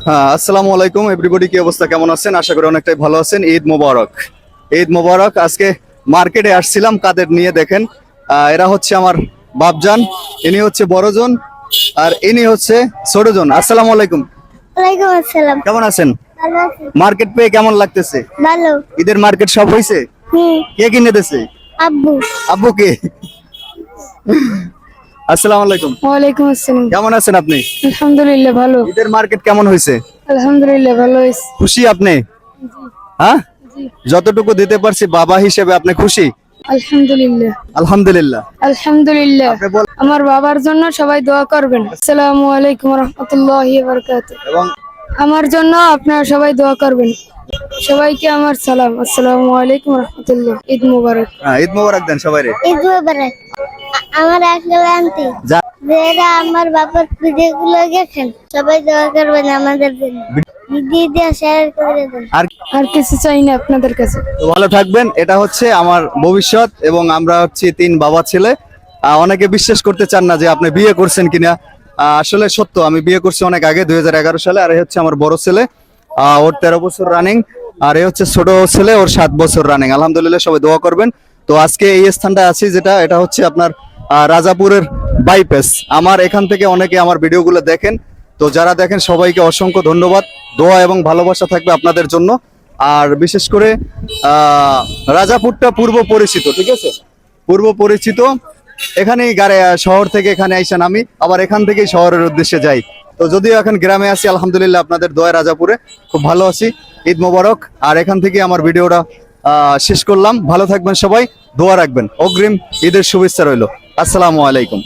হ্যাঁ, আসসালামু আলাইকুম এভরিবডি, কি অবস্থা, কেমন আছেন? আশা করি অনেকটাই ভালো আছেন। ঈদ মোবারক, ঈদ মোবারক। আজকে মার্কেটে আসছিলাম, কাদের নিয়ে দেখেন, এরা হচ্ছে আমার বাপজান, ইনি হচ্ছে বড়জন, আর ইনি হচ্ছে ছোটজন। আসসালামু আলাইকুম। ওয়ালাইকুম আসসালাম। কেমন আছেন? ভালো আছি। মার্কেট পেয়ে কেমন লাগতেছে? ভালো। ঈদের মার্কেট সব হয়েছে? কে কিনে দিছে? আব্বু। আব্বু কে? আসসালামু আলাইকুম। ওয়ালাইকুম আসসালাম। কেমন আছেন আপনি? আলহামদুলিল্লাহ ভালো। ঈদের মার্কেট কেমন হয়েছে? আলহামদুলিল্লাহ ভালো হয়েছে। খুশি আপনি? হ্যাঁ, যতটুকু দিতে পারছি বাবা হিসেবে আপনি খুশি? আলহামদুলিল্লাহ। আলহামদুলিল্লাহ। আলহামদুলিল্লাহ। আপনি বল। আমার বাবার জন্য সবাই দোয়া করবেন। আসসালামু আলাইকুম রাহমাতুল্লাহি ওয়া বারাকাতুহু। এবং আমার জন্য আপনারা সবাই দোয়া করবেন। সবাইকে আমার সালাম। আসসালামু আলাইকুম রাহমাতুল্লাহ। ঈদ মোবারক। ঈদ মোবারক দেন সবাইরে। ঈদ মোবারক। আমার আঙ্কেল আন্টি যা- যারা আমার বাবার ভিডিওগুলো দেখেন সবাই দোয়া করবেন আমাদের জন্য। ভিডিও শেয়ার করে দেন। আর আর কিছু চাই না আপনাদের কাছে। তো ভালো থাকবেন। এটা হচ্ছে আমার ভবিষ্যৎ, এবং আমরা হচ্ছে 3 বাবা ছেলে। অনেকে বিশ্বাস করতে চান না যে আপনি বিয়ে করছেন কিনা। আসলে সত্য, আমি বিয়ে করছি অনেক আগে, 2011 সালে। আর এই হচ্ছে আমার বড় ছেলে, ওর 13 বছর রানিং। আর এই হচ্ছে ছোট ছেলে, ওর 7 বছর রানিং। আলহামদুলিল্লাহ, সবাই দোয়া করবেন। তো আজকে এই স্থানটা আছি, এটা হচ্ছে আপনার রাজাপুরের বাইপাস। আমার এখান থেকে অনেকে আমার ভিডিওগুলো দেখেন। তো যারা দেখেন সবাইকে অসংখ্য ধন্যবাদ। দোয়া এবং ভালোবাসা থাকবে আপনাদের জন্য। আর বিশেষ করে রাজাপুরটা পূর্ব পরিচিত, ঠিক আছে, পূর্ব পরিচিত। এখানেই গাড়ি শহর থেকে এখানে আইসেন, আমি আবার এখান থেকেই শহরের উদ্দেশ্যে যাই। তো যদিও এখন গ্রামে আছি, আলহামদুলিল্লাহ আপনাদের দোয়ায় রাজাপুরে খুব ভালো আছি। ঈদ মোবারক। আর এখান থেকে আমার ভিডিওটা শেষ করলাম। ভালো থাকবেন সবাই, দোয়া রাখবেন। অগ্রিম ঈদের শুভেচ্ছা রইল। আসসালামু আলাইকুম।